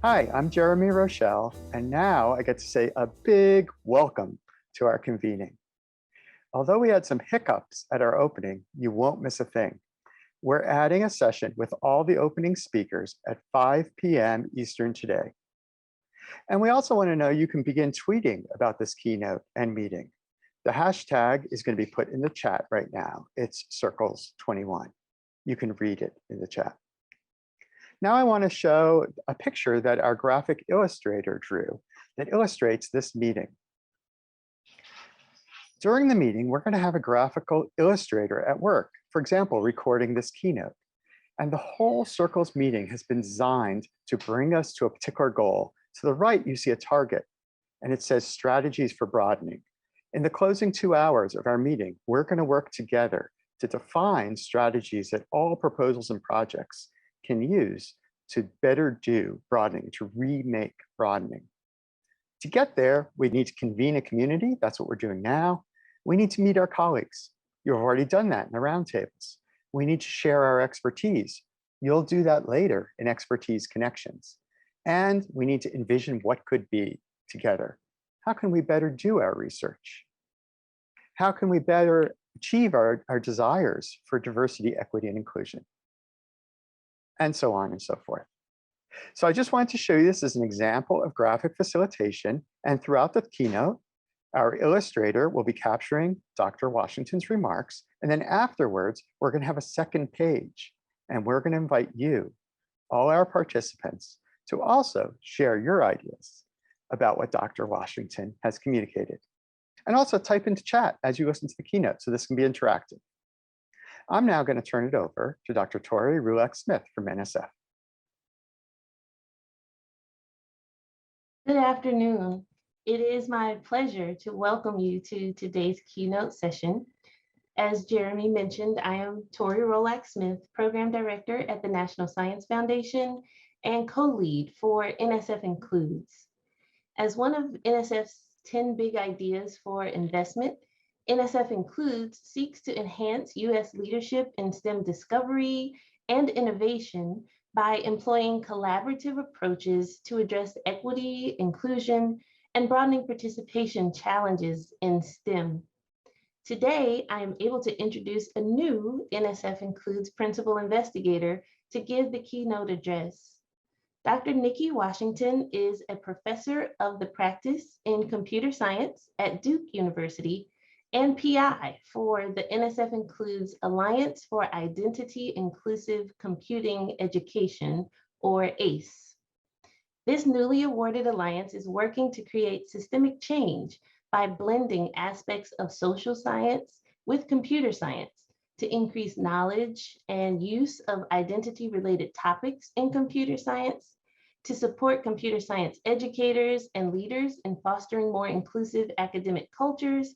Hi, I'm Jeremy Rochelle, and now I get to say a big welcome to our convening. Although we had some hiccups at our opening, you won't miss a thing. We're adding a session with all the opening speakers at 5 p.m. Eastern today. And we also want to know you can begin tweeting about this keynote and meeting. The hashtag is going to be put in the chat right now. It's circles21. You can read it in the chat. Now I want to show a picture that our graphic illustrator drew that illustrates this meeting. During the meeting, we're going to have a graphical illustrator at work, for example, recording this keynote. And the whole Circles meeting has been designed to bring us to a particular goal. To the right, you see a target, and it says strategies for broadening. In the closing 2 hours of our meeting, we're going to work together to define strategies that all proposals and projects can use to better do broadening, to remake broadening. To get there, we need to convene a community. That's what we're doing now. We need to meet our colleagues. You've already done that in the roundtables. We need to share our expertise. You'll do that later in Expertise Connections. And we need to envision what could be together. How can we better do our research? How can we better achieve our desires for diversity, equity, and inclusion? And so on and so forth. So I just wanted to show you this as an example of graphic facilitation. And throughout the keynote, our illustrator will be capturing Dr. Washington's remarks. And then afterwards, we're going to have a second page. And we're going to invite you, all our participants, to also share your ideas about what Dr. Washington has communicated. And also type into chat as you listen to the keynote, so this can be interactive. I'm now going to turn it over to Dr. Tori Rulak-Smith from NSF. Good afternoon. It is my pleasure to welcome you to today's keynote session. As Jeremy mentioned, I am Tori Rulak-Smith, Program Director at the National Science Foundation and co-lead for NSF Includes. As one of NSF's 10 big ideas for investment, NSF Includes seeks to enhance U.S. leadership in STEM discovery and innovation by employing collaborative approaches to address equity, inclusion, and broadening participation challenges in STEM. Today, I am able to introduce a new NSF Includes principal investigator to give the keynote address. Dr. Nicki Washington is a professor of the practice in computer science at Duke University and PI for the NSF Includes Alliance for Identity Inclusive Computing Education, or ACE. This newly awarded alliance is working to create systemic change by blending aspects of social science with computer science to increase knowledge and use of identity-related topics in computer science, to support computer science educators and leaders in fostering more inclusive academic cultures,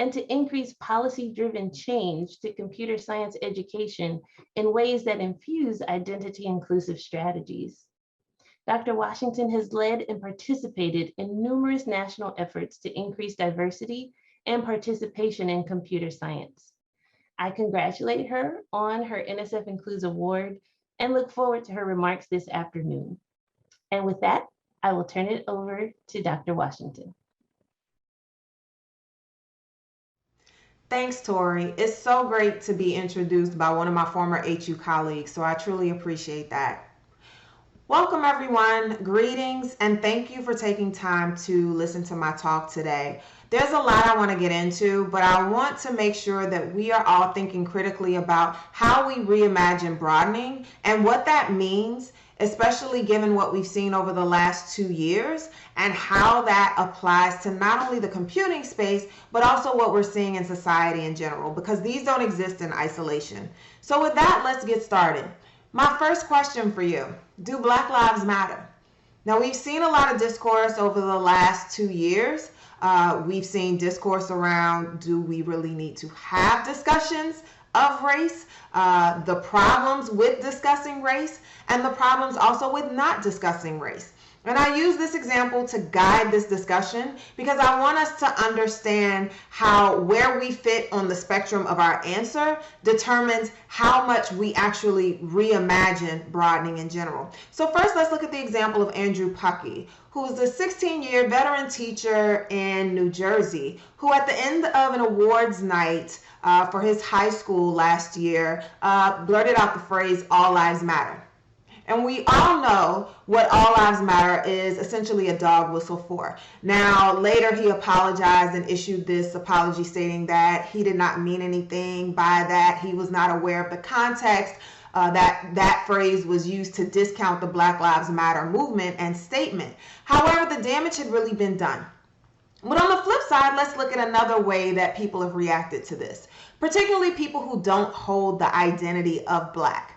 and to increase policy-driven change to computer science education in ways that infuse identity-inclusive strategies. Dr. Washington has led and participated in numerous national efforts to increase diversity and participation in computer science. I congratulate her on her NSF Includes Award and look forward to her remarks this afternoon. And with that, I will turn it over to Dr. Washington. Thanks, Tori. It's so great to be introduced by one of my former HU colleagues, so I truly appreciate that. Welcome, everyone. Greetings, and thank you for taking time to listen to my talk today. There's a lot I want to get into, but I want to make sure that we are all thinking critically about how we reimagine broadening and what that means, especially given what we've seen over the last 2 years and how that applies to not only the computing space, but also what we're seeing in society in general, because these don't exist in isolation. So with that, let's get started. My first question for you, do Black Lives matter? Now, we've seen a lot of discourse over the last 2 years. We've seen discourse around, do we really need to have discussions of race, the problems with discussing race, and the problems also with not discussing race. And I use this example to guide this discussion because I want us to understand how where we fit on the spectrum of our answer determines how much we actually reimagine broadening in general. So first, let's look at the example of Andrew Puckey, who is a 16-year veteran teacher in New Jersey, who at the end of an awards night for his high school last year blurted out the phrase, "All lives matter." And we all know what all lives matter is essentially a dog whistle for. Now, later he apologized and issued this apology stating that he did not mean anything by that. He was not aware of the context, that phrase was used to discount the Black Lives Matter movement and statement. However, the damage had really been done. But on the flip side, let's look at another way that people have reacted to this, particularly people who don't hold the identity of Black.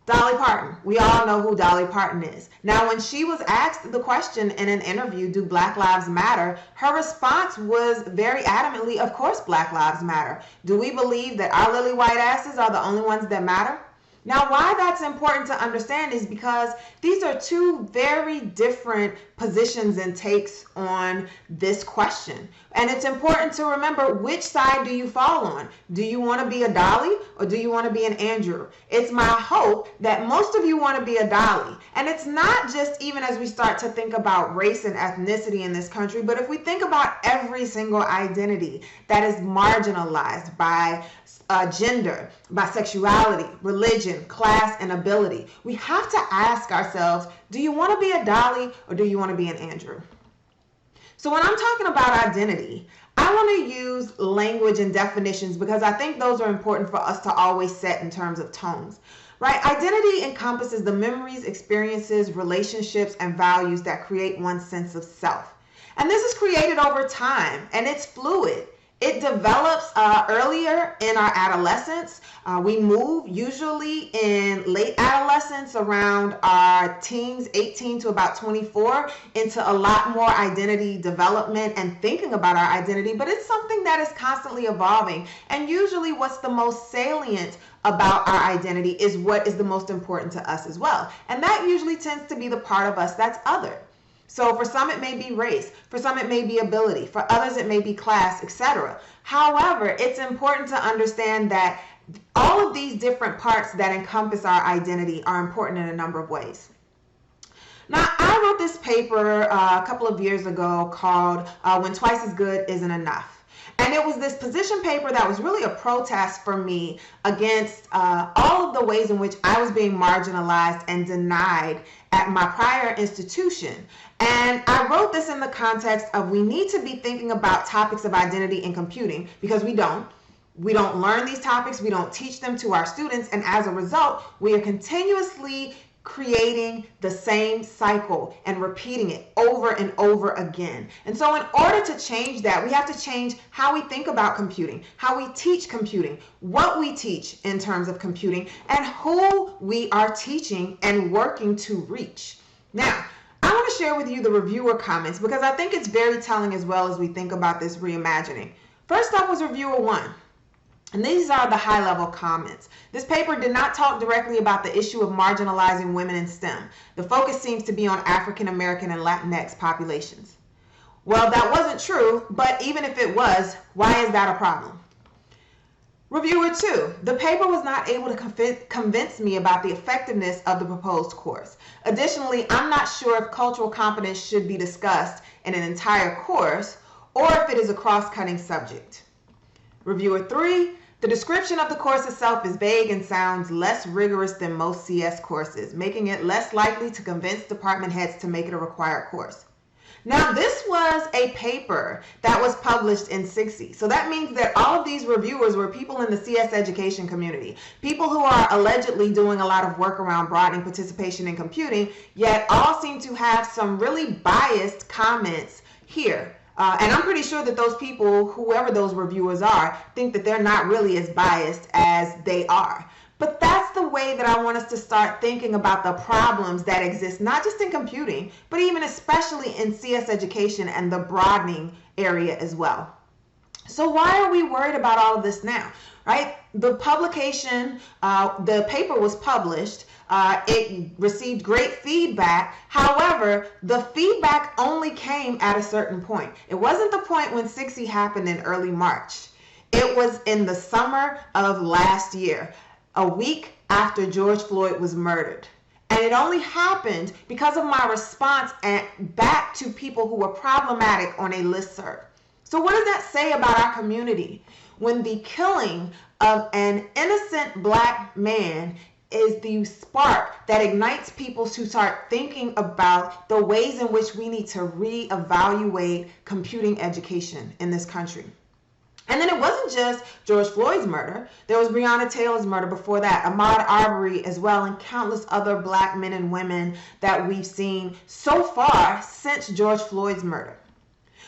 Dolly Parton. We all know who Dolly Parton is. Now, when she was asked the question in an interview, do Black Lives Matter? Her response was very adamantly, of course Black Lives Matter. Do we believe that our lily white asses are the only ones that matter? Now, why that's important to understand is because these are two very different positions and takes on this question. And it's important to remember, which side do you fall on? Do you want to be a Dolly or do you want to be an Andrew? It's my hope that most of you want to be a Dolly. And it's not just even as we start to think about race and ethnicity in this country, but if we think about every single identity that is marginalized by gender, by sexuality, religion, class, and ability, we have to ask ourselves, do you want to be a Dolly or do you want to be an Andrew? So when I'm talking about identity, I want to use language and definitions because I think those are important for us to always set in terms of tones. Right? Identity encompasses the memories, experiences, relationships, and values that create one's sense of self. And this is created over time, and it's fluid. It develops earlier in our adolescence. We move usually in late adolescence around our teens, 18 to about 24, into a lot more identity development and thinking about our identity, but it's something that is constantly evolving. And usually what's the most salient about our identity is what is the most important to us as well. And that usually tends to be the part of us that's other. So for some it may be race, for some it may be ability, for others it may be class, etc. However, it's important to understand that all of these different parts that encompass our identity are important in a number of ways. Now, I wrote this paper a couple of years ago called When Twice as Good Isn't Enough. And it was this position paper that was really a protest for me against all of the ways in which I was being marginalized and denied at my prior institution. And I wrote this in the context of we need to be thinking about topics of identity in computing because we don't. We don't learn these topics, we don't teach them to our students, and as a result, we are continuously creating the same cycle and repeating it over and over again. And so in order to change that, we have to change how we think about computing, how we teach computing, what we teach in terms of computing, and who we are teaching and working to reach. Now, I want to share with you the reviewer comments because I think it's very telling as well as we think about this reimagining. First up was reviewer 1. And these are the high-level comments. This paper did not talk directly about the issue of marginalizing women in STEM. The focus seems to be on African American and Latinx populations. Well, that wasn't true, but even if it was, why is that a problem? Reviewer 2, the paper was not able to convince me about the effectiveness of the proposed course. Additionally, I'm not sure if cultural competence should be discussed in an entire course or if it is a cross-cutting subject. Reviewer 3, the description of the course itself is vague and sounds less rigorous than most CS courses, making it less likely to convince department heads to make it a required course. Now, this was a paper that was published in 60. So that means that all of these reviewers were people in the CS education community, people who are allegedly doing a lot of work around broadening participation in computing, yet all seem to have some really biased comments here. And I'm pretty sure that those people, whoever those reviewers are, think that they're not really as biased as they are. But that's the way that I want us to start thinking about the problems that exist, not just in computing, but even especially in CS education and the broadening area as well. So why are we worried about all of this now? right? The publication, the paper was published. It received great feedback. However, the feedback only came at a certain point. It wasn't the point when 60 happened in early March. It was in the summer of last year, a week after George Floyd was murdered. And it only happened because of my response back to people who were problematic on a listserv. So what does that say about our community when the killing of an innocent Black man is the spark that ignites people to start thinking about the ways in which we need to reevaluate computing education in this country? And then it wasn't just George Floyd's murder. There was Breonna Taylor's murder before that, Ahmaud Arbery as well, and countless other Black men and women that we've seen so far since George Floyd's murder.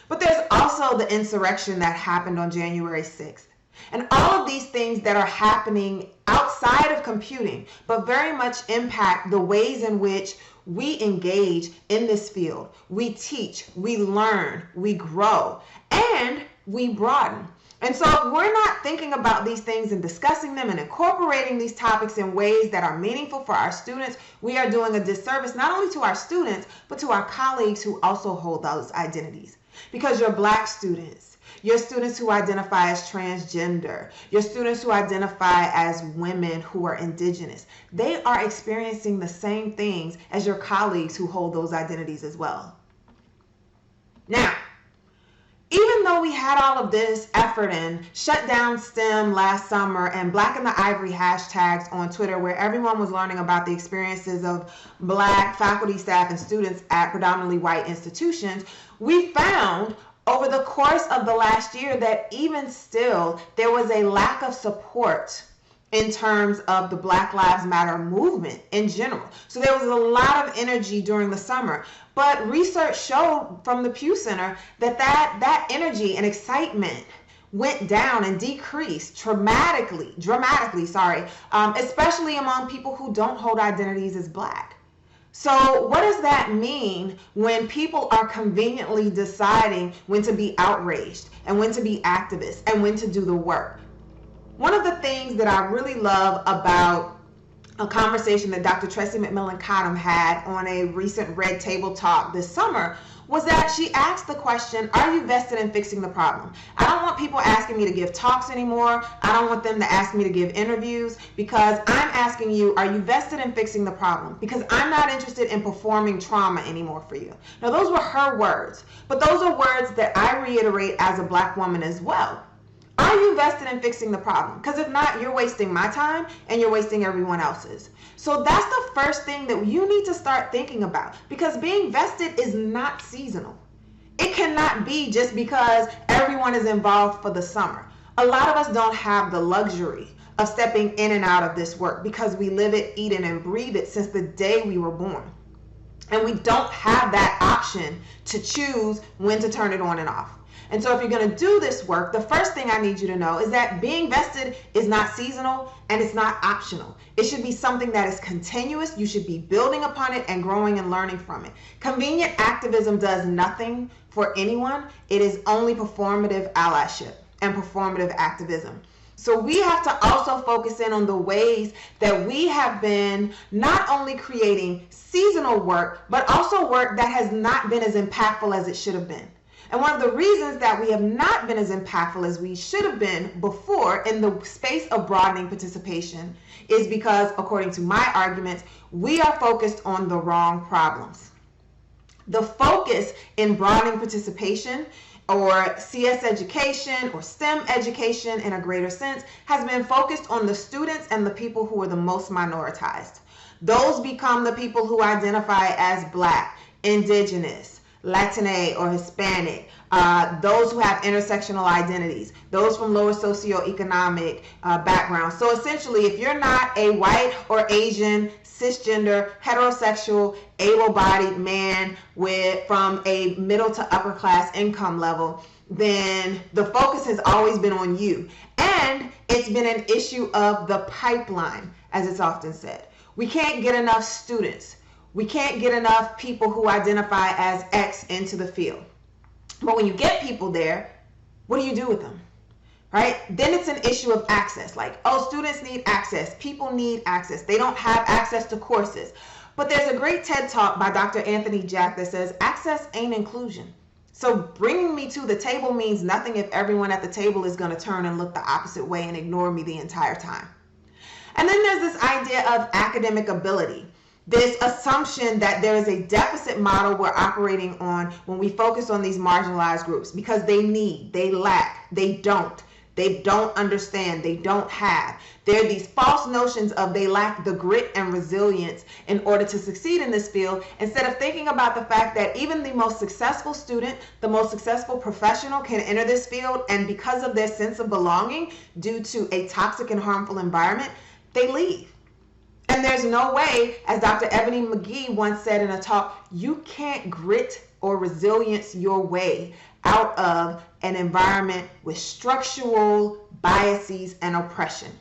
But there's also the insurrection that happened on January 6th. And all of these things that are happening outside of computing, but very much impact the ways in which we engage in this field. We teach, we learn, we grow, and we broaden. And so if we're not thinking about these things and discussing them and incorporating these topics in ways that are meaningful for our students, we are doing a disservice not only to our students, but to our colleagues who also hold those identities. Because your Black students, your students who identify as transgender, your students who identify as women who are indigenous, they are experiencing the same things as your colleagues who hold those identities as well. Now, even though we had all of this effort and shut down STEM last summer and Black in the Ivory hashtags on Twitter where everyone was learning about the experiences of Black faculty, staff, and students at predominantly white institutions, we found over the course of the last year that even still there was a lack of support in terms of the Black Lives Matter movement in general. So there was a lot of energy during the summer. But research showed from the Pew Center that energy and excitement went down and decreased dramatically, especially among people who don't hold identities as Black. So what does that mean when people are conveniently deciding when to be outraged and when to be activists and when to do the work? One of the things that I really love about a conversation that Dr. Tressie McMillan Cottom had on a recent Red Table Talk this summer was that she asked the question, are you vested in fixing the problem? I don't want people asking me to give talks anymore. I don't want them to ask me to give interviews, because I'm asking you, are you vested in fixing the problem? Because I'm not interested in performing trauma anymore for you. Now, those were her words, but those are words that I reiterate as a Black woman as well. Are you vested in fixing the problem? Because if not, you're wasting my time and you're wasting everyone else's. So that's the first thing that you need to start thinking about, because being vested is not seasonal. It cannot be just because everyone is involved for the summer. A lot of us don't have the luxury of stepping in and out of this work because we live it, eat it, and breathe it since the day we were born. And we don't have that option to choose when to turn it on and off. And so if you're going to do this work, the first thing I need you to know is that being vested is not seasonal and it's not optional. It should be something that is continuous. You should be building upon it and growing and learning from it. Convenient activism does nothing for anyone. It is only performative allyship and performative activism. So we have to also focus in on the ways that we have been not only creating seasonal work, but also work that has not been as impactful as it should have been. And one of the reasons that we have not been as impactful as we should have been before in the space of broadening participation is because, according to my arguments, we are focused on the wrong problems. The focus in broadening participation, or CS education, or STEM education in a greater sense, has been focused on the students and the people who are the most minoritized. Those become the people who identify as Black, Indigenous, Latina or Hispanic, those who have intersectional identities, those from lower socioeconomic backgrounds. So essentially, if you're not a white or Asian, cisgender, heterosexual, able-bodied man from a middle to upper class income level, then the focus has always been on you. And it's been an issue of the pipeline, as it's often said. We can't get enough students. We can't get enough people who identify as X into the field. But when you get people there, what do you do with them? right? Then it's an issue of access. Like, oh, students need access. People need access. They don't have access to courses. But there's a great TED Talk by Dr. Anthony Jack that says access ain't inclusion. So bringing me to the table means nothing if everyone at the table is going to turn and look the opposite way and ignore me the entire time. And then there's this idea of academic ability, this assumption that there is a deficit model we're operating on when we focus on these marginalized groups, because they need, they lack, they don't understand, they don't have. There are these false notions of they lack the grit and resilience in order to succeed in this field, instead of thinking about the fact that even the most successful student, the most successful professional can enter this field, and because of their sense of belonging due to a toxic and harmful environment, they leave. And there's no way, as Dr. Ebony McGee once said in a talk, you can't grit or resilience your way out of an environment with structural biases and oppression.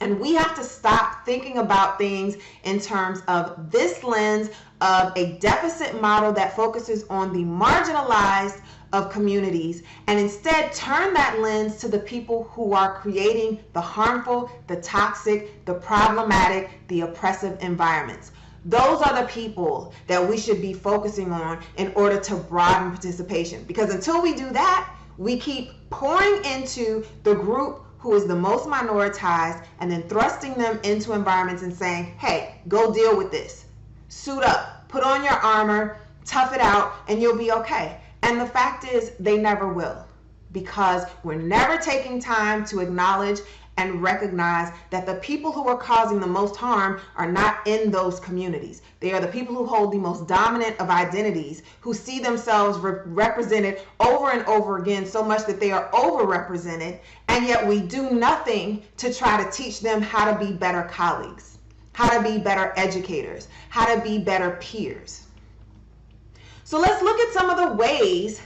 And we have to stop thinking about things in terms of this lens of a deficit model that focuses on the marginalized of communities, and instead turn that lens to the people who are creating the harmful, the toxic, the problematic, the oppressive environments. Those are the people that we should be focusing on in order to broaden participation. Because until we do that, we keep pouring into the group who is the most minoritized and then thrusting them into environments and saying, hey, go deal with this. Suit up, put on your armor, tough it out, and you'll be okay. And the fact is, they never will, because we're never taking time to acknowledge and recognize that the people who are causing the most harm are not in those communities. They are the people who hold the most dominant of identities, who see themselves represented over and over again so much that they are overrepresented, and yet we do nothing to try to teach them how to be better colleagues, how to be better educators, how to be better peers. So let's look at some of the ways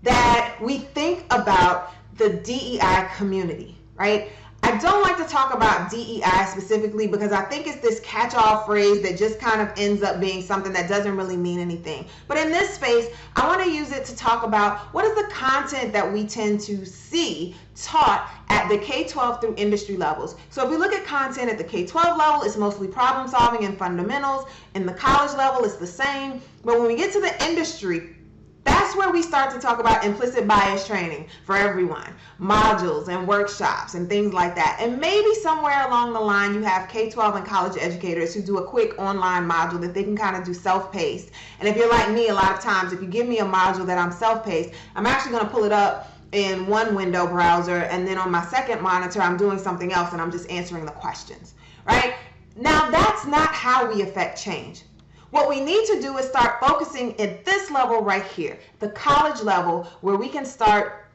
that we think about the DEI community, right? I don't like to talk about DEI specifically because I think it's this catch-all phrase that just kind of ends up being something that doesn't really mean anything. But in this space, I want to use it to talk about what is the content that we tend to see taught at the K-12 through industry levels. So if we look at content at the K-12 level, it's mostly problem solving and fundamentals. In the college level, it's the same. But when we get to the industry, that's where we start to talk about implicit bias training for everyone, modules and workshops and things like that. And maybe somewhere along the line you have K-12 and college educators who do a quick online module that they can kind of do self-paced. And if you're like me, a lot of times, if you give me a module that I'm self-paced, I'm actually going to pull it up in one window browser, and then on my second monitor, I'm doing something else and I'm just answering the questions, right? Now, that's not how we affect change. What we need to do is start focusing at this level right here, the college level, where we can start,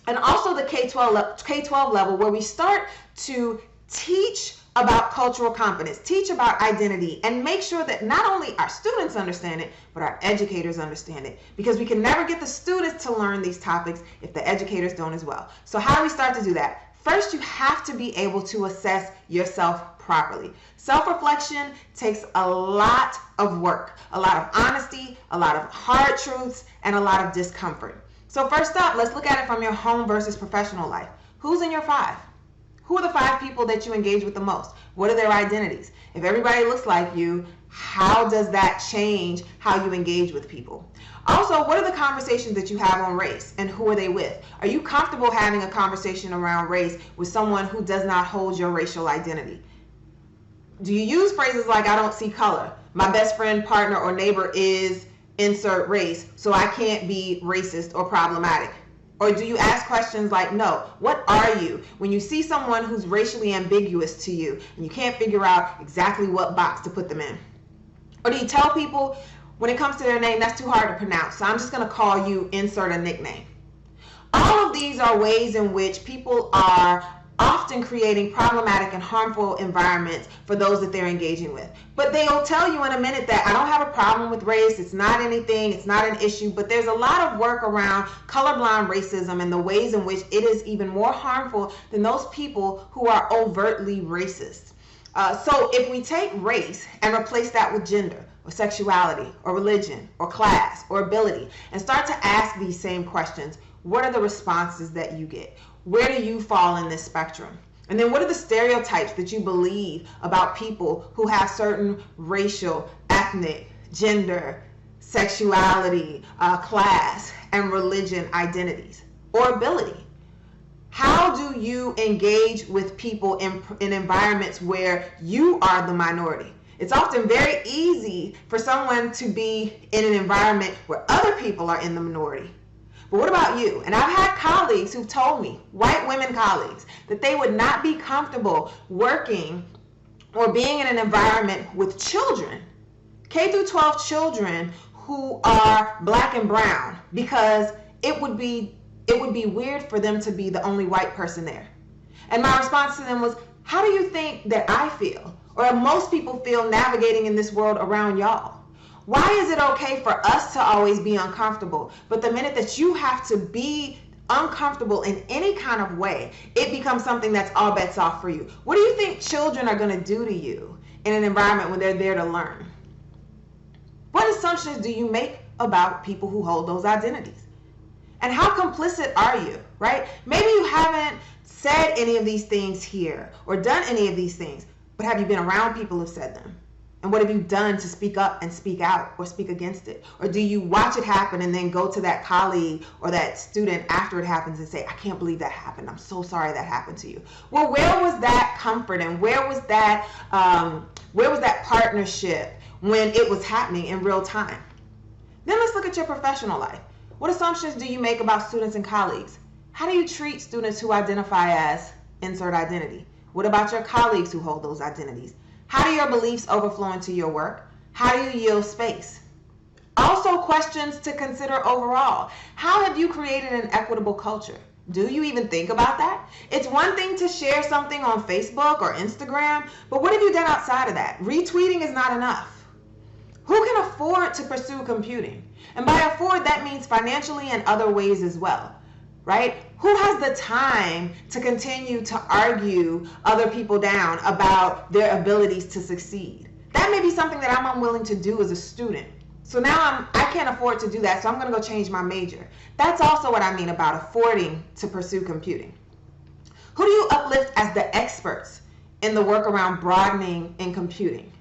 and also the K-12 level, where we start to teach about cultural competence, teach about identity, and make sure that not only our students understand it, but our educators understand it. Because we can never get the students to learn these topics if the educators don't as well. So how do we start to do that? First, you have to be able to assess yourself properly. Self-reflection takes a lot of work, a lot of honesty, a lot of hard truths, and a lot of discomfort. So first up, let's look at it from your home versus professional life. Who's in your 5? Who are the 5 people that you engage with the most? What are their identities? If everybody looks like you, how does that change how you engage with people? Also, what are the conversations that you have on race, and who are they with? Are you comfortable having a conversation around race with someone who does not hold your racial identity? Do you use phrases like, I don't see color, my best friend, partner, or neighbor is insert race, so I can't be racist or problematic? Or do you ask questions like, no, what are you? When you see someone who's racially ambiguous to you and you can't figure out exactly what box to put them in? Or do you tell people when it comes to their name, that's too hard to pronounce, so I'm just going to call you insert a nickname? All of these are ways in which people are often creating problematic and harmful environments for those that they're engaging with. But they'll tell you in a minute that I don't have a problem with race, it's not anything, it's not an issue, but there's a lot of work around colorblind racism and the ways in which it is even more harmful than those people who are overtly racist. So if we take race and replace that with gender, or sexuality, or religion, or class, or ability, and start to ask these same questions, what are the responses that you get? Where do you fall in this spectrum? And then what are the stereotypes that you believe about people who have certain racial, ethnic, gender, sexuality, class, and religion identities or ability? How do you engage with people in environments where you are the minority? It's often very easy for someone to be in an environment where other people are in the minority. But what about you? And I've had colleagues who've told me, white women colleagues, that they would not be comfortable working or being in an environment with children, K through 12 children who are black and brown, because it would be weird for them to be the only white person there. And my response to them was, how do you think that I feel, or most people feel, navigating in this world around y'all? Why is it okay for us to always be uncomfortable, but the minute that you have to be uncomfortable in any kind of way, it becomes something that's all bets off for you? What do you think children are going to do to you in an environment when they're there to learn? What assumptions do you make about people who hold those identities? And how complicit are you, right? Maybe you haven't said any of these things here or done any of these things, but have you been around people who've said them? And what have you done to speak up and speak out or speak against it? Or do you watch it happen and then go to that colleague or that student after it happens and say, I can't believe that happened. I'm so sorry that happened to you. Well, where was that comfort and where was that partnership when it was happening in real time? Then let's look at your professional life. What assumptions do you make about students and colleagues? How do you treat students who identify as insert identity? What about your colleagues who hold those identities? How do your beliefs overflow into your work? How do you yield space? Also, questions to consider overall. How have you created an equitable culture? Do you even think about that? It's one thing to share something on Facebook or Instagram, but what have you done outside of that? Retweeting is not enough. Who can afford to pursue computing? And by afford, that means financially and other ways as well, right? Who has the time to continue to argue other people down about their abilities to succeed? That may be something that I'm unwilling to do as a student. So now I can't afford to do that, so I'm going to go change my major. That's also what I mean about affording to pursue computing. Who do you uplift as the experts in the work around broadening in computing?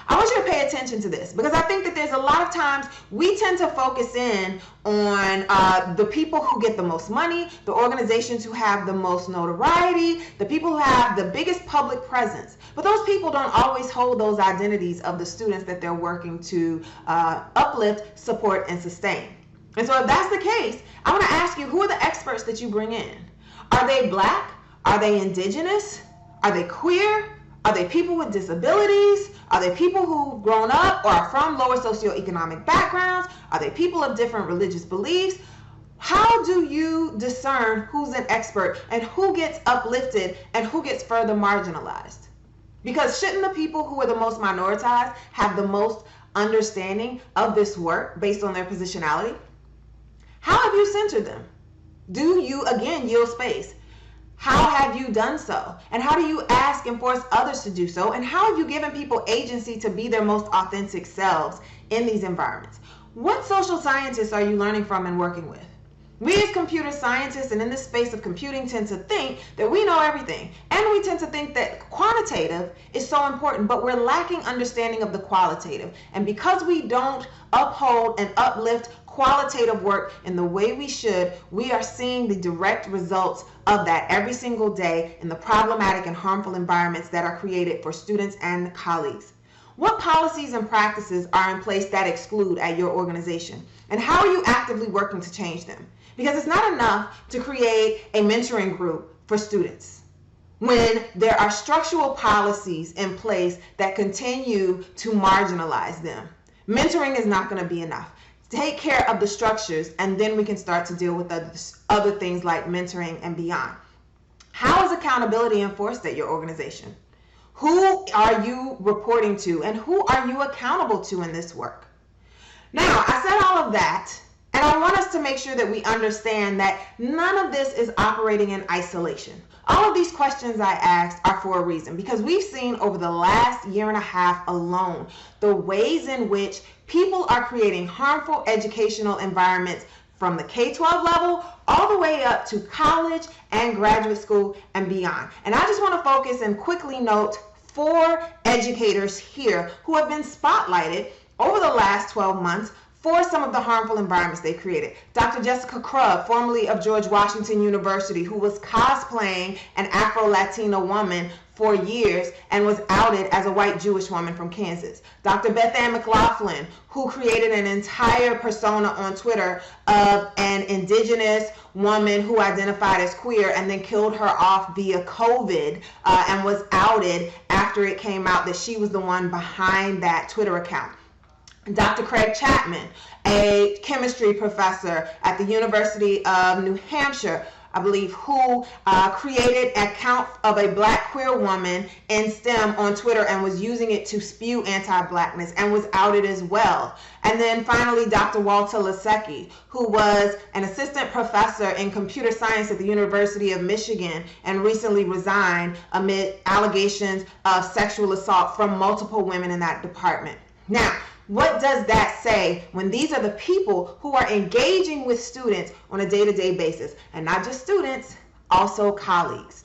I want you to pay attention to this, because I think that there's a lot of times we tend to focus in on the people who get the most money, the organizations who have the most notoriety, the people who have the biggest public presence. But those people don't always hold those identities of the students that they're working to uplift, support, and sustain. And so if that's the case, I want to ask you, who are the experts that you bring in? Are they Black? Are they Indigenous? Are they queer? Are they people with disabilities? Are they people who've grown up or are from lower socioeconomic backgrounds? Are they people of different religious beliefs? How do you discern who's an expert and who gets uplifted and who gets further marginalized? Because shouldn't the people who are the most minoritized have the most understanding of this work based on their positionality? How have you centered them? Do you, again, yield space? How have you done so? And how do you ask and force others to do so? And how have you given people agency to be their most authentic selves in these environments? What social scientists are you learning from and working with? We as computer scientists and in this space of computing tend to think that we know everything. And we tend to think that quantitative is so important, but we're lacking understanding of the qualitative. And because we don't uphold and uplift qualitative work in the way we should, we are seeing the direct results of that every single day in the problematic and harmful environments that are created for students and colleagues. What policies and practices are in place that exclude at your organization? And how are you actively working to change them? Because it's not enough to create a mentoring group for students when there are structural policies in place that continue to marginalize them. Mentoring is not going to be enough. Take care of the structures, and then we can start to deal with other things like mentoring and beyond. How is accountability enforced at your organization? Who are you reporting to, and who are you accountable to in this work? Now, I said all of that, and I want us to make sure that we understand that none of this is operating in isolation. All of these questions I asked are for a reason, because we've seen over the last year and a half alone the ways in which people are creating harmful educational environments from the K-12 level all the way up to college and graduate school and beyond. And I just want to focus and quickly note 4 educators here who have been spotlighted over the last 12 months for some of the harmful environments they created. Dr. Jessica Crubb, formerly of George Washington University, who was cosplaying an Afro-Latina woman for years and was outed as a white Jewish woman from Kansas. Dr. Beth Ann McLaughlin, who created an entire persona on Twitter of an indigenous woman who identified as queer and then killed her off via COVID and was outed after it came out that she was the one behind that Twitter account. Dr. Craig Chapman, a chemistry professor at the University of New Hampshire, I believe, who created an account of a Black queer woman in STEM on Twitter and was using it to spew anti-Blackness and was outed as well. And then finally, Dr. Walter Lasecki, who was an assistant professor in computer science at the University of Michigan and recently resigned amid allegations of sexual assault from multiple women in that department. Now, what does that say when these are the people who are engaging with students on a day-to-day basis? And not just students, also colleagues.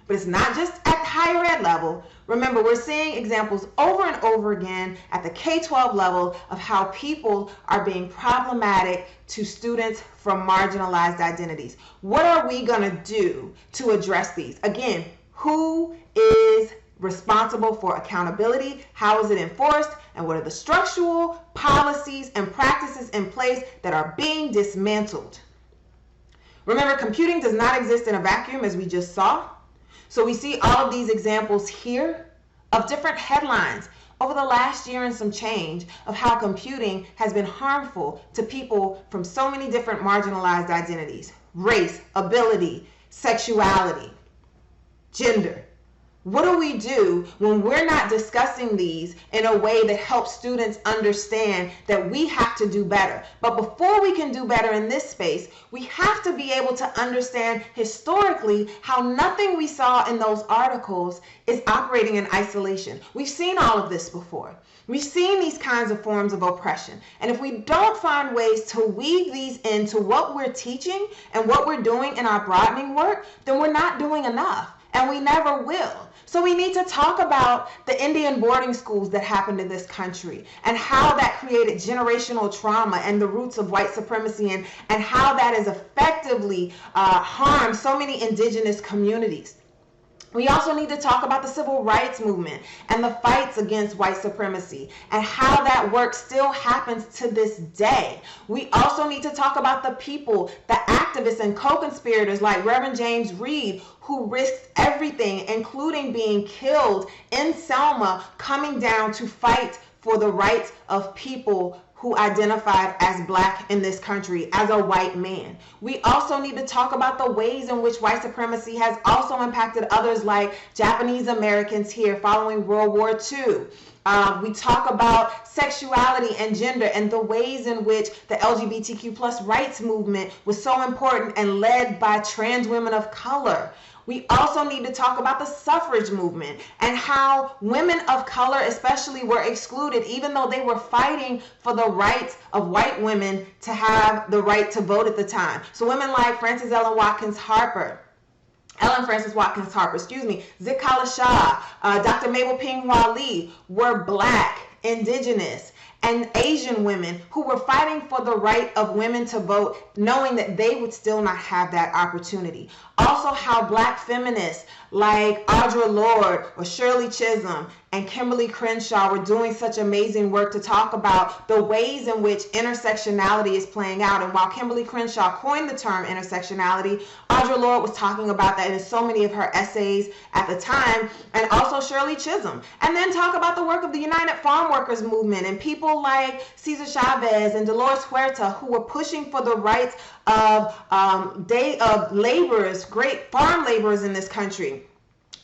But it's not just at the higher ed level. Remember, we're seeing examples over and over again at the K-12 level of how people are being problematic to students from marginalized identities. What are we going to do to address these? Again, who is responsible for accountability? How is it enforced? And what are the structural policies and practices in place that are being dismantled? Remember, computing does not exist in a vacuum, as we just saw. So we see all of these examples here of different headlines over the last year and some change of how computing has been harmful to people from so many different marginalized identities: race, ability, sexuality, gender. What do we do when we're not discussing these in a way that helps students understand that we have to do better? But before we can do better in this space, we have to be able to understand historically how nothing we saw in those articles is operating in isolation. We've seen all of this before. We've seen these kinds of forms of oppression. And if we don't find ways to weave these into what we're teaching and what we're doing in our broadening work, then we're not doing enough, and we never will. So we need to talk about the Indian boarding schools that happened in this country and how that created generational trauma and the roots of white supremacy and how that has effectively harmed so many indigenous communities. We also need to talk about the civil rights movement and the fights against white supremacy and how that work still happens to this day. We also need to talk about the people, the activists and co-conspirators like Reverend James Reed, who risked everything, including being killed in Selma, coming down to fight for the rights of people who identified as Black in this country as a white man. We also need to talk about the ways in which white supremacy has also impacted others like Japanese Americans here following World War II. We talk about sexuality and gender and the ways in which the LGBTQ+ rights movement was so important and led by trans women of color. We also need to talk about the suffrage movement and how women of color especially were excluded even though they were fighting for the rights of white women to have the right to vote at the time. So women like Ellen Frances Watkins Harper, Zikala Shah, Dr. Mabel Ping-Hua Lee were Black, indigenous, and Asian women who were fighting for the right of women to vote, knowing that they would still not have that opportunity. Also, how Black feminists like Audre Lorde or Shirley Chisholm and Kimberly Crenshaw were doing such amazing work to talk about the ways in which intersectionality is playing out. And while Kimberly Crenshaw coined the term intersectionality, Audre Lorde was talking about that in so many of her essays at the time, and also Shirley Chisholm. And then talk about the work of the United Farm Workers movement and people like Cesar Chavez and Dolores Huerta, who were pushing for the rights of laborers, great farm laborers in this country.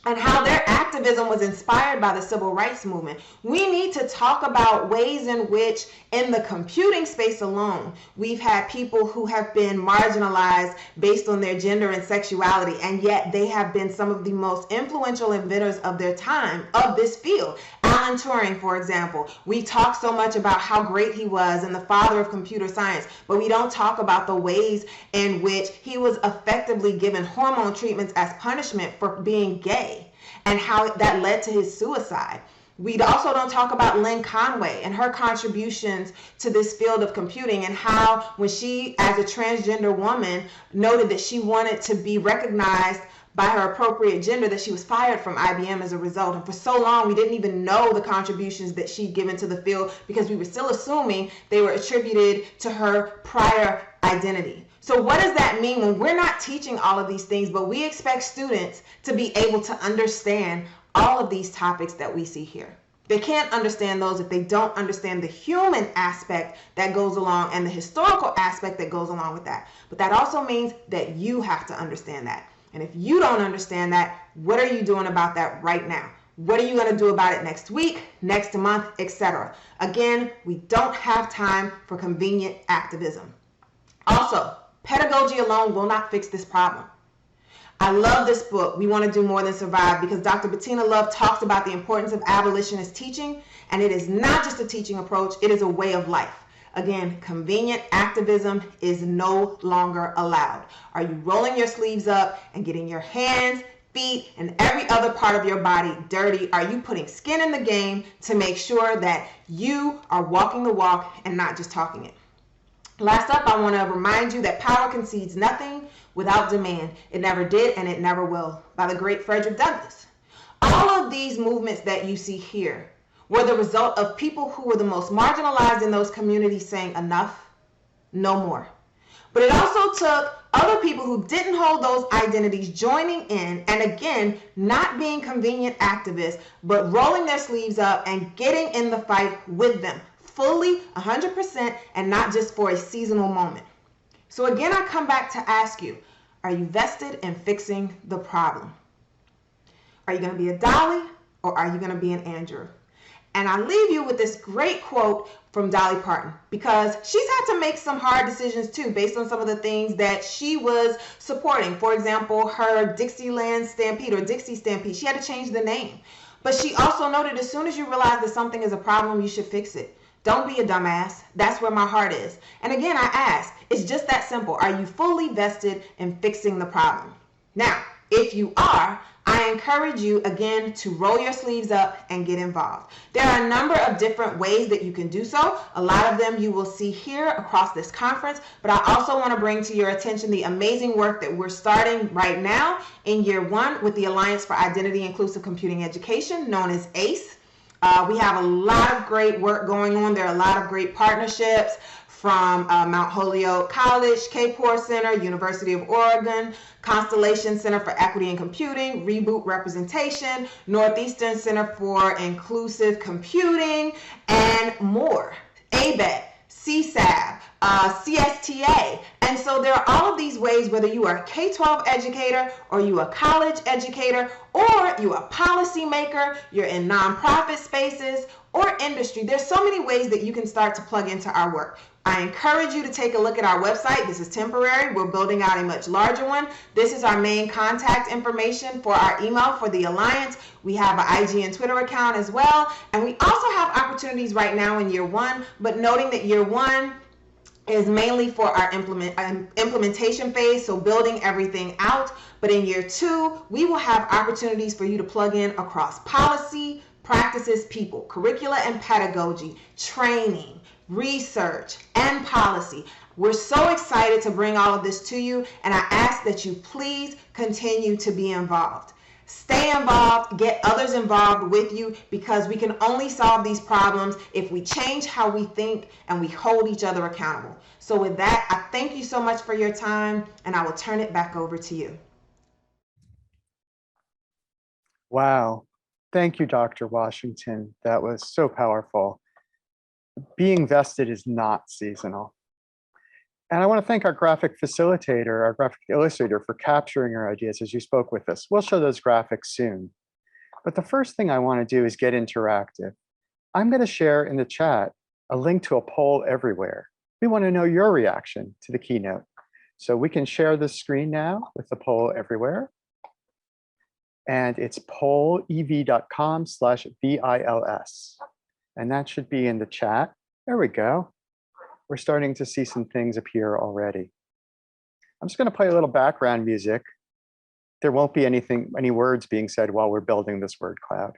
and how their activism was inspired by the civil rights movement. We need to talk about ways in which, in the computing space alone, we've had people who have been marginalized based on their gender and sexuality, and yet they have been some of the most influential inventors of their time of this field. Alan Turing, for example, we talk so much about how great he was and the father of computer science, but we don't talk about the ways in which he was effectively given hormone treatments as punishment for being gay, and how that led to his suicide. We also don't talk about Lynn Conway and her contributions to this field of computing, and how when she, as a transgender woman, noted that she wanted to be recognized by her appropriate gender, that she was fired from IBM as a result. And for so long, we didn't even know the contributions that she'd given to the field because we were still assuming they were attributed to her prior identity. So what does that mean when we're not teaching all of these things, but we expect students to be able to understand all of these topics that we see here? They can't understand those if they don't understand the human aspect that goes along and the historical aspect that goes along with that. But that also means that you have to understand that. And if you don't understand that, what are you doing about that right now? What are you going to do about it next week, next month, etc.? Again, we don't have time for convenient activism. Also, pedagogy alone will not fix this problem. I love this book, We Want to Do More Than Survive, because Dr. Bettina Love talks about the importance of abolitionist teaching, and it is not just a teaching approach, it is a way of life. Again, convenient activism is no longer allowed. Are you rolling your sleeves up and getting your hands, feet, and every other part of your body dirty? Are you putting skin in the game to make sure that you are walking the walk and not just talking it? Last up, I want to remind you that power concedes nothing without demand. It never did and it never will, by the great Frederick Douglas. All of these movements that you see here were the result of people who were the most marginalized in those communities saying enough, no more. But it also took other people who didn't hold those identities joining in, and again, not being convenient activists, but rolling their sleeves up and getting in the fight with them, fully 100%, and not just for a seasonal moment. So again, I come back to ask you, are you vested in fixing the problem? Are you going to be a Dolly, or are you going to be an Andrew? And I leave you with this great quote from Dolly Parton, because she's had to make some hard decisions too, based on some of the things that she was supporting. For example, her Dixieland Stampede or Dixie Stampede, she had to change the name. But she also noted, as soon as you realize that something is a problem, you should fix it. Don't be a dumbass. That's where my heart is. And again, I ask, it's just that simple. Are you fully vested in fixing the problem? Now, if you are, I encourage you again to roll your sleeves up and get involved. There are a number of different ways that you can do so. A lot of them you will see here across this conference, but I also want to bring to your attention the amazing work that we're starting right now in year one with the Alliance for Identity Inclusive Computing Education, known as ACE. We have a lot of great work going on. There are a lot of great partnerships from Mount Holyoke College, K-Poor Center, University of Oregon, Constellation Center for Equity and Computing, Reboot Representation, Northeastern Center for Inclusive Computing, and more. ABET, CSAB, CSTA. And so there are all of these ways, whether you are a K-12 educator or you are a college educator or you are a policymaker, you're in nonprofit spaces or industry. There's so many ways that you can start to plug into our work. I encourage you to take a look at our website. This is temporary. We're building out a much larger one. This is our main contact information for our email for the Alliance. We have an IG and Twitter account as well. And we also have opportunities right now in year one, but noting that year one is mainly for our implementation phase, so building everything out. But in year two, we will have opportunities for you to plug in across policy, practices, people, curricula and pedagogy, training, research, and policy. We're so excited to bring all of this to you, and I ask that you please continue to be involved. Stay involved, get others involved with you, because we can only solve these problems if we change how we think and we hold each other accountable. So with that, I thank you so much for your time, and I will turn it back over to you. Wow. Thank you, Dr. Washington. That was so powerful. Being vested is not seasonal. And I want to thank our graphic facilitator, our graphic illustrator for capturing our ideas as you spoke with us. We'll show those graphics soon. But the first thing I want to do is get interactive. I'm going to share in the chat a link to a poll everywhere. We want to know your reaction to the keynote. So we can share the screen now with the poll everywhere. And it's pollev.com/VILS. And that should be in the chat. There we go. We're starting to see some things appear already. I'm just going to play a little background music. There won't be any words being said while we're building this word cloud.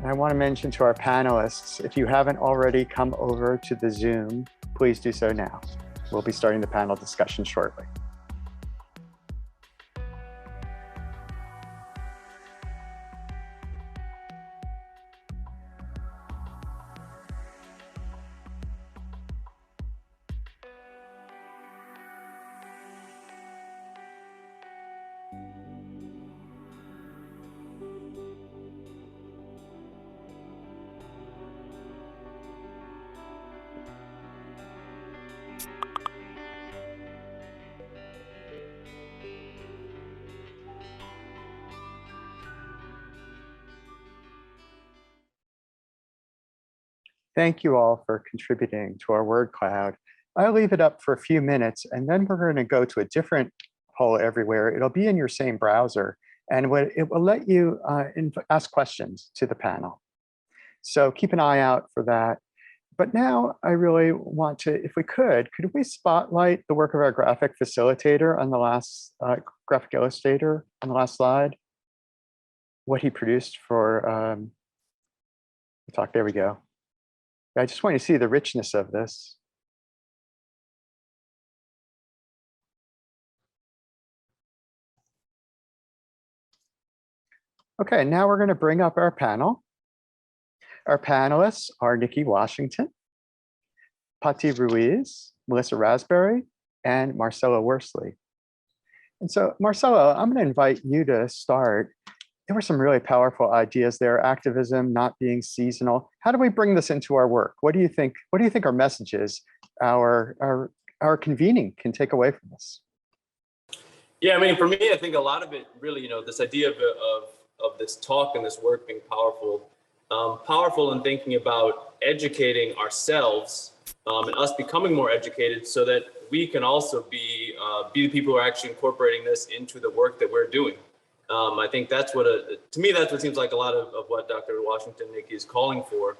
And I want to mention to our panelists, if you haven't already come over to the Zoom, please do so now. We'll be starting the panel discussion shortly. Thank you all for contributing to our word cloud. I'll leave it up for a few minutes, and then we're going to go to a different poll everywhere. It'll be in your same browser, and it will let you ask questions to the panel. So keep an eye out for that. But now I really want to, if we could we spotlight the work of our graphic facilitator on the last graphic illustrator on the last slide? What he produced for the talk. There we go. I just want you to see the richness of this. Okay, now we're going to bring up our panel. Our panelists are Nicki Washington, Pati Ruiz, Melissa Raspberry, and Marcella Worsley. And so, Marcella, I'm going to invite you to start. There were some really powerful ideas there. Activism not being seasonal. How do we bring this into our work? What do you think? What do you think our messages, our convening can take away from this? Yeah, I mean, for me, I think a lot of it really, this idea of this talk and this work being powerful, powerful in thinking about educating ourselves and us becoming more educated so that we can also be the people who are actually incorporating this into the work that we're doing. I think that's to me, that's what seems like a lot of what Dr. Washington, Nicki is calling for,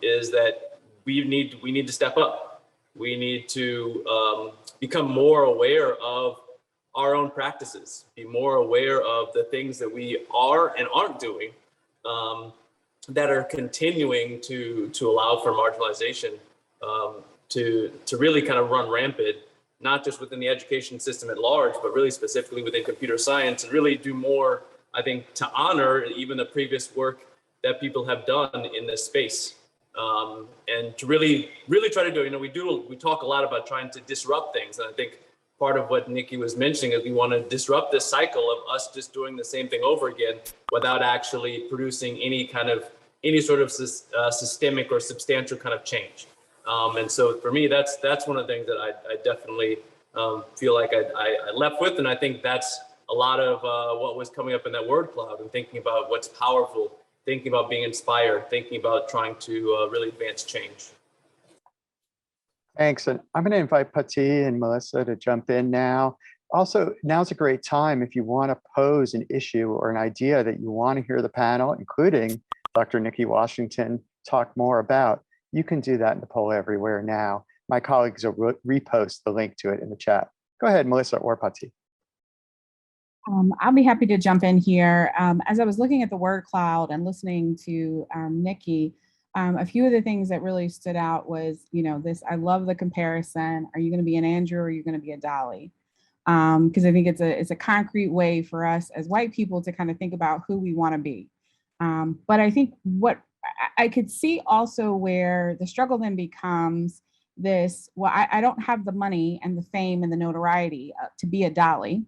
is that we need to step up. We need to become more aware of our own practices, be more aware of the things that we are and aren't doing that are continuing to allow for marginalization to really kind of run rampant, not just within the education system at large, but really specifically within computer science, and really do more, I think, to honor even the previous work that people have done in this space. And to really try to do, we talk a lot about trying to disrupt things. And I think part of what Nicki was mentioning is we want to disrupt this cycle of us just doing the same thing over again without actually producing any sort of systemic or substantial kind of change. And so for me, that's one of the things that I definitely feel like I left with. And I think that's a lot of what was coming up in that word cloud, and thinking about what's powerful, thinking about being inspired, thinking about trying to really advance change. Thanks. And I'm going to invite Pati and Melissa to jump in now. Also, now's a great time if you want to pose an issue or an idea that you want to hear the panel, including Dr. Nicki Washington, talk more about. You can do that in the poll everywhere now. My colleagues will repost the link to it in the chat. Go ahead, Melissa or Pati. I'll be happy to jump in here. As I was looking at the word cloud and listening to Nicki, a few of the things that really stood out was, I love the comparison. Are you going to be an Andrew or are you going to be a Dolly? Because I think it's a concrete way for us as white people to kind of think about who we want to be. But I think what I could see also where the struggle then becomes this, well, I don't have the money and the fame and the notoriety to be a Dolly.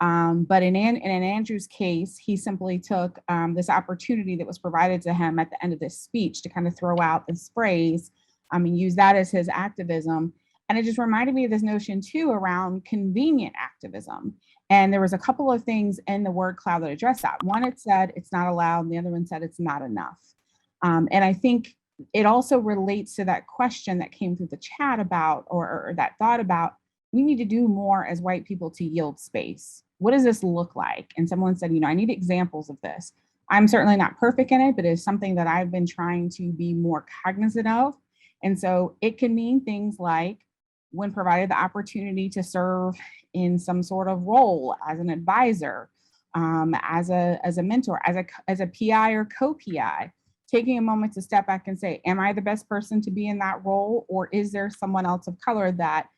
But in Andrew's case, he simply took this opportunity that was provided to him at the end of this speech to kind of throw out this phrase and use that as his activism. And it just reminded me of this notion too around convenient activism. And there was a couple of things in the word cloud that addressed that. One, it said it's not allowed, and the other one said it's not enough. And I think it also relates to that question that came through the chat about, or that thought about, we need to do more as white people to yield space. What does this look like? And someone said, I need examples of this. I'm certainly not perfect in it, but it's something that I've been trying to be more cognizant of. And so it can mean things like when provided the opportunity to serve in some sort of role as an advisor, as a mentor, as a PI or co-PI, taking a moment to step back and say, am I the best person to be in that role? Or is there someone else of color that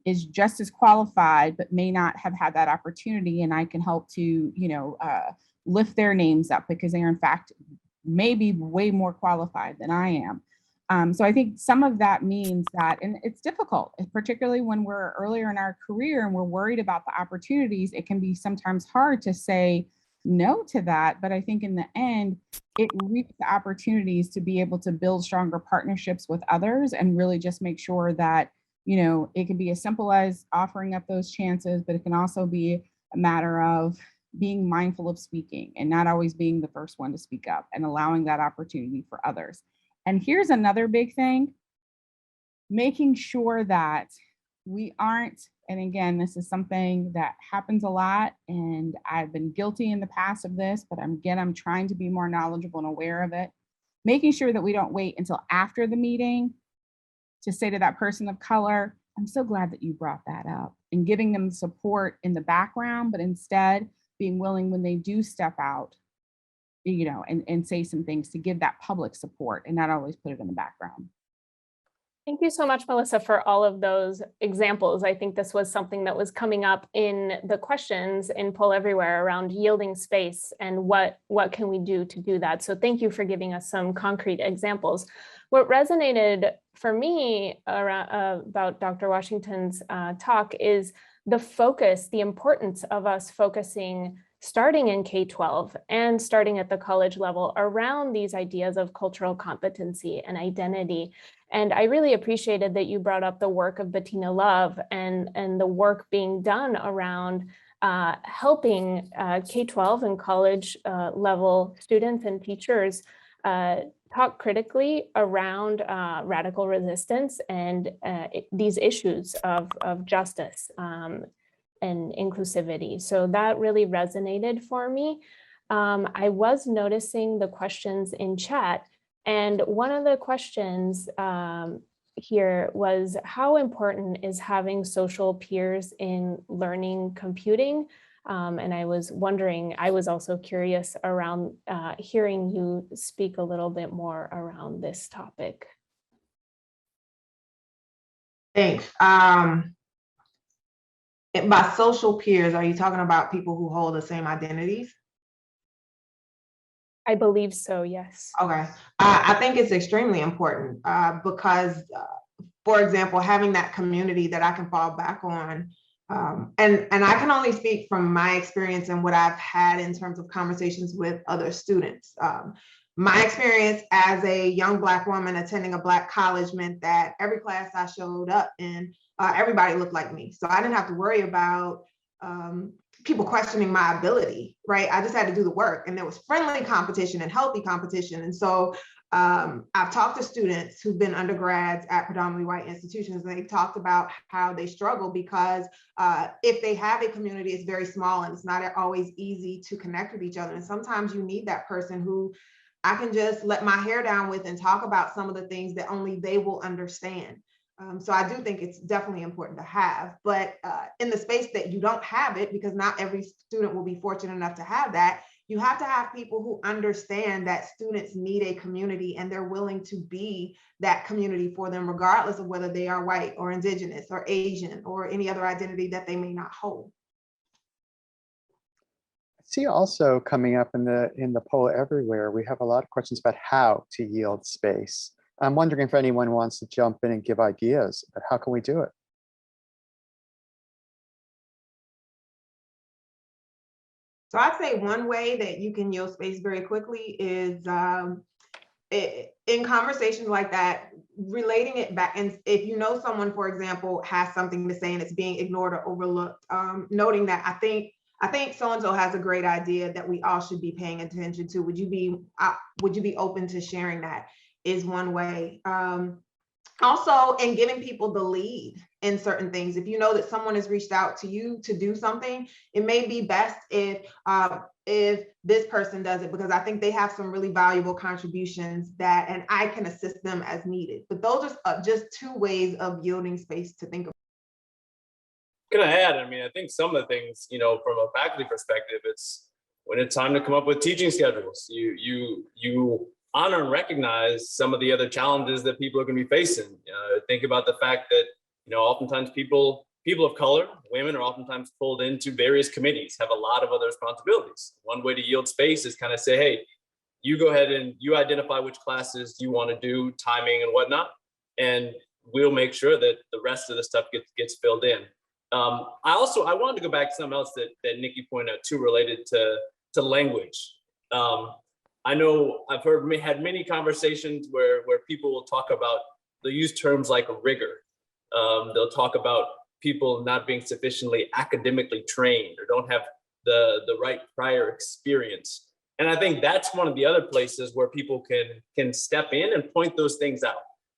is just as qualified, but may not have had that opportunity, and I can help to, lift their names up because they are in fact maybe way more qualified than I am. So I think some of that means that, and it's difficult, particularly when we're earlier in our career and we're worried about the opportunities, it can be sometimes hard to say no to that. But I think in the end, it reaps the opportunities to be able to build stronger partnerships with others and really just make sure that, it can be as simple as offering up those chances, but it can also be a matter of being mindful of speaking and not always being the first one to speak up and allowing that opportunity for others. And here's another big thing, making sure that we aren't, and again, this is something that happens a lot, and I've been guilty in the past of this, but I'm trying to be more knowledgeable and aware of it, making sure that we don't wait until after the meeting to say to that person of color, I'm so glad that you brought that up, and giving them support in the background, but instead being willing when they do step out, and say some things to give that public support and not always put it in the background. Thank you so much, Melissa, for all of those examples. I think this was something that was coming up in the questions in Poll Everywhere around yielding space and what can we do to do that. So thank you for giving us some concrete examples. What resonated for me about Dr. Washington's talk is the focus, the importance of us focusing starting in K-12 and starting at the college level around these ideas of cultural competency and identity. And I really appreciated that you brought up the work of Bettina Love and the work being done around helping K-12 and college level students and teachers talk critically around radical resistance and these issues of justice and inclusivity. So that really resonated for me. I was noticing the questions in chat, and one of the questions here was, how important is having social peers in learning computing? And I was wondering, I was also curious around hearing you speak a little bit more around this topic. Thanks. By social peers, are you talking about people who hold the same identities? I believe so, yes. Okay. I think it's extremely important because, for example, having that community that I can fall back on, and I can only speak from my experience and what I've had in terms of conversations with other students. My experience as a young Black woman attending a Black college meant that every class I showed up in, everybody looked like me. So I didn't have to worry about people questioning my ability, right? I just had to do the work, and there was friendly competition and healthy competition. And so I've talked to students who've been undergrads at predominantly white institutions, and they've talked about how they struggle because if they have a community, it's very small and it's not always easy to connect with each other. And sometimes you need that person who I can just let my hair down with and talk about some of the things that only they will understand. So I do think it's definitely important to have, but in the space that you don't have it, because not every student will be fortunate enough to have that, you have to have people who understand that students need a community and they're willing to be that community for them, regardless of whether they are white or indigenous or Asian or any other identity that they may not hold. I see also coming up in the poll everywhere, we have a lot of questions about how to yield space. I'm wondering if anyone wants to jump in and give ideas, but how can we do it? So I'd say one way that you can yield space very quickly is in conversations like that, relating it back. And if you know someone, for example, has something to say and it's being ignored or overlooked, noting that I think so-and-so has a great idea that we all should be paying attention to. Would you be open to sharing that, is one way. Also, in giving people the lead in certain things. If you know that someone has reached out to you to do something, it may be best if this person does it, because I think they have some really valuable contributions and I can assist them as needed. But those are just two ways of yielding space to think about. Can I add? I mean, I think some of the things, from a faculty perspective, it's when it's time to come up with teaching schedules. You honor and recognize some of the other challenges that people are going to be facing. Think about the fact that, oftentimes people of color, women, are oftentimes pulled into various committees, have a lot of other responsibilities. One way to yield space is kind of say, hey, you go ahead and you identify which classes you want to do, timing and whatnot, and we'll make sure that the rest of the stuff gets filled in. I wanted to go back to something else that Nicki pointed out too, related to language. I know I've had many conversations where people will talk about, they'll use terms like rigor. They'll talk about people not being sufficiently academically trained or don't have the right prior experience. And I think that's one of the other places where people can step in and point those things out,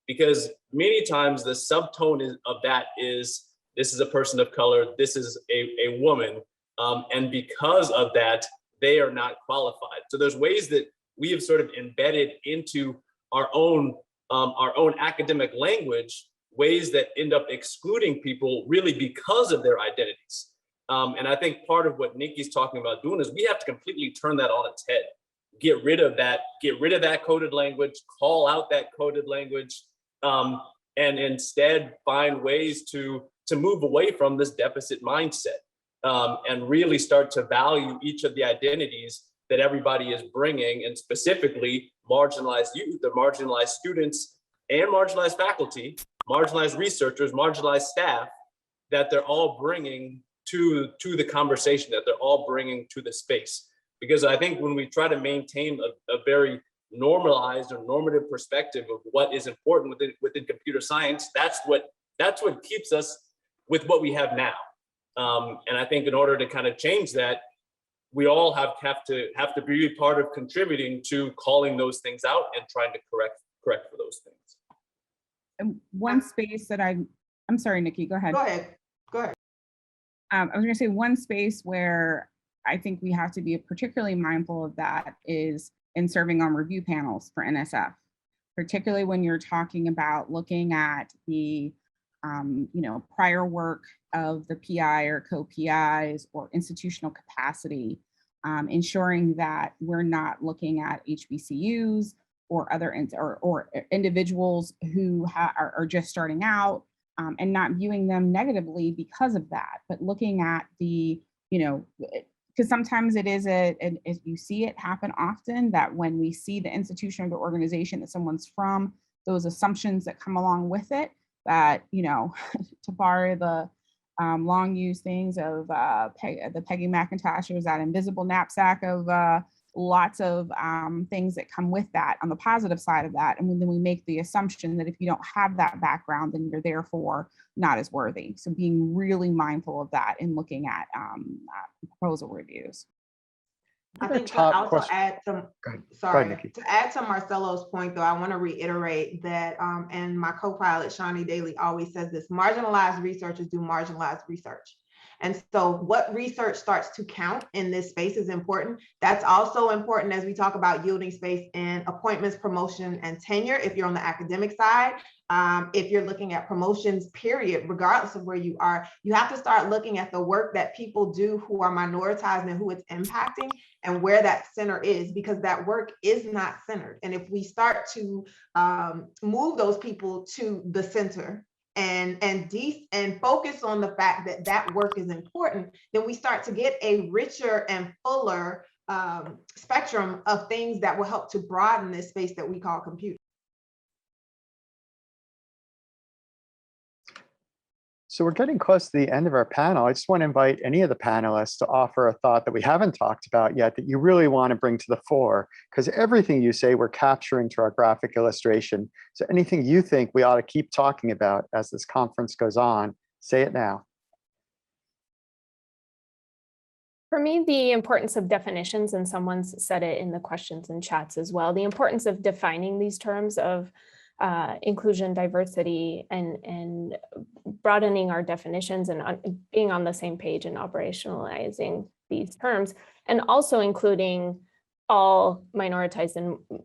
because many times the subtone of that is, this is a person of color, this is a woman, and because of that, they are not qualified. So there's ways that we have sort of embedded into our own academic language, ways that end up excluding people really because of their identities. And I think part of what Nicki's talking about doing is we have to completely turn that on its head. Get rid of that coded language, call out that coded language, and instead find ways to move away from this deficit mindset, and really start to value each of the identities that everybody is bringing, and specifically marginalized youth, or marginalized students and marginalized faculty, marginalized researchers, marginalized staff, that they're all bringing to the conversation, that they're all bringing to the space. Because I think when we try to maintain a very normalized or normative perspective of what is important within computer science, that's what keeps us with what we have now. And I think in order to kind of change that, we all have to be part of contributing to calling those things out and trying to correct for those things. And one space that I'm sorry, Nicki, go ahead. Go ahead. I was going to say one space where I think we have to be particularly mindful of that is in serving on review panels for NSF, particularly when you're talking about looking at the prior work of the PI or co-PIs or institutional capacity, ensuring that we're not looking at HBCUs or other or individuals who are just starting out, and not viewing them negatively because of that, but looking at the, because sometimes it is and you see it happen often, that when we see the institution or the organization that someone's from, those assumptions that come along with it, that, to borrow the long used things of the Peggy McIntosh, was that invisible knapsack of lots of things that come with that on the positive side of that. And then we make the assumption that if you don't have that background, then you're therefore not as worthy. So being really mindful of that in looking at proposal reviews. I think to also add some, to add to Marcelo's point, though, I want to reiterate that, and my co-pilot, Shawnee Daly, always says this: marginalized researchers do marginalized research. And so what research starts to count in this space is important. That's also important as we talk about yielding space in appointments, promotion, and tenure if you're on the academic side. If you're looking at promotions, period, regardless of where you are, you have to start looking at the work that people do who are minoritized and who it's impacting and where that center is, because that work is not centered. And if we start to move those people to the center and focus on the fact that that work is important, then we start to get a richer and fuller spectrum of things that will help to broaden this space that we call computing. So we're getting close to the end of our panel. I just want to invite any of the panelists to offer a thought that we haven't talked about yet that you really want to bring to the fore, because everything you say we're capturing to our graphic illustration. So anything you think we ought to keep talking about as this conference goes on, say it now. For me, the importance of definitions, and someone's said it in the questions and chats as well, the importance of defining these terms of inclusion, diversity, and broadening our definitions and being on the same page and operationalizing these terms, and also including all minoritized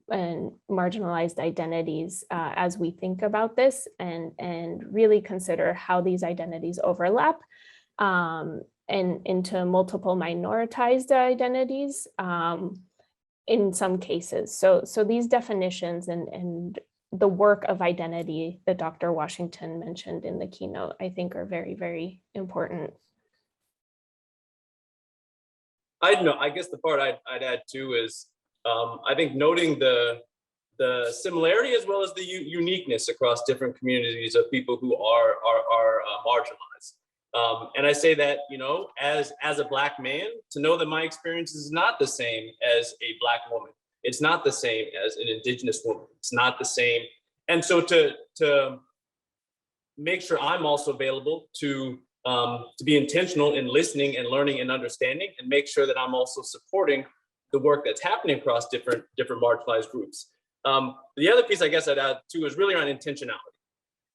and marginalized identities as we think about this, and really consider how these identities overlap and into multiple minoritized identities in some cases. So these definitions and the work of identity that Dr. Washington mentioned in the keynote, I think are very, very important. I guess the part I'd add too is I think noting the similarity as well as the uniqueness across different communities of people who are marginalized. And I say that, you know, as a Black man, to know that my experience is not the same as a Black woman. It's not the same as an Indigenous woman. It's not the same. And so to make sure I'm also available to be intentional in listening and learning and understanding, and make sure that I'm also supporting the work that's happening across different marginalized groups. The other piece I guess I'd add too is really around intentionality.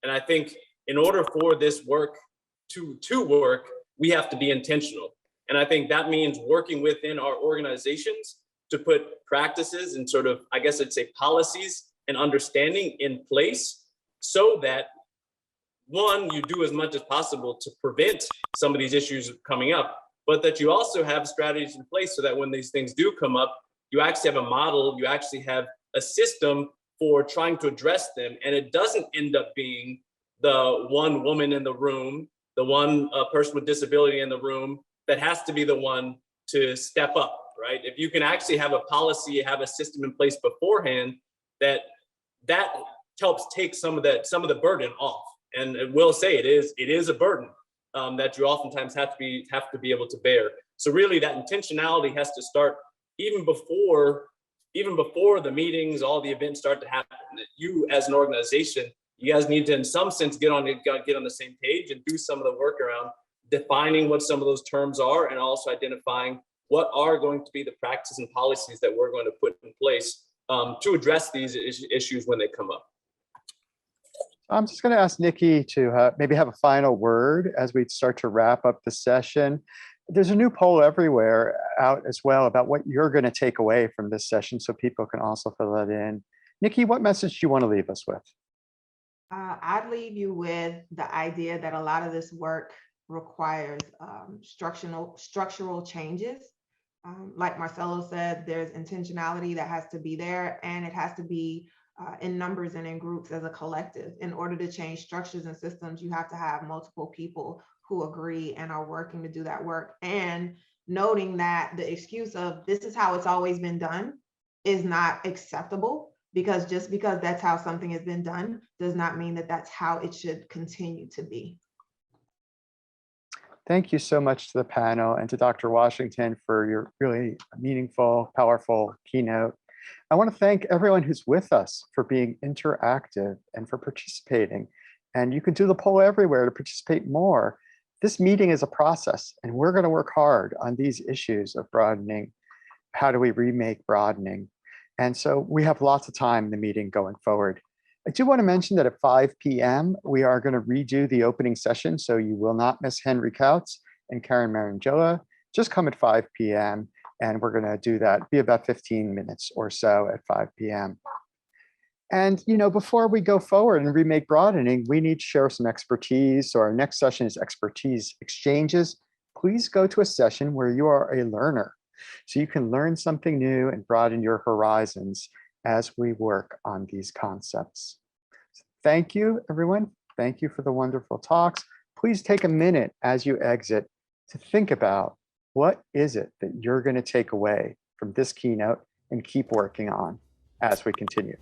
And I think in order for this work to work, we have to be intentional. And I think that means working within our organizations to put practices and sort of, I guess I'd say, policies and understanding in place so that, one, you do as much as possible to prevent some of these issues coming up, but that you also have strategies in place so that when these things do come up, you actually have a model, you actually have a system for trying to address them. And it doesn't end up being the one woman in the room, the one person with disability in the room that has to be the one to step up. Right? If you can actually have a policy, have a system in place beforehand, that helps take some of the burden off. And I will say it is a burden that you oftentimes have to be able to bear. So really, that intentionality has to start even before the meetings, all the events start to happen. That you, as an organization, you guys need to, in some sense, get on the same page and do some of the work around defining what some of those terms are, and also identifying what are going to be the practices and policies that we're going to put in place to address these issues when they come up. I'm just going to ask Nicki to maybe have a final word as we start to wrap up the session. There's a new poll everywhere out as well about what you're going to take away from this session, so people can also fill that in. Nicki, what message do you want to leave us with? I'd leave you with the idea that a lot of this work requires structural changes. Like Marcelo said, there's intentionality that has to be there, and it has to be in numbers and in groups as a collective. In order to change structures and systems, you have to have multiple people who agree and are working to do that work. And noting that the excuse of this is how it's always been done is not acceptable, because just because that's how something has been done does not mean that that's how it should continue to be. Thank you so much to the panel and to Dr. Washington for your really meaningful, powerful keynote. I want to thank everyone who's with us for being interactive and for participating. And you can do the poll everywhere to participate more. This meeting is a process, and we're going to work hard on these issues of broadening. How do we remake broadening? And so we have lots of time in the meeting going forward. I do want to mention that at 5 p.m., we are going to redo the opening session, so you will not miss Henry Kautz. and Karen Marangella, just come at 5 p.m. and we're going to do that, be about 15 minutes or so at 5 p.m. And before we go forward and remake broadening, we need to share some expertise. So our next session is expertise exchanges. Please go to a session where you are a learner, so you can learn something new and broaden your horizons as we work on these concepts. Thank you, everyone. Thank you for the wonderful talks. Please take a minute as you exit to think about what is it that you're going to take away from this keynote and keep working on as we continue.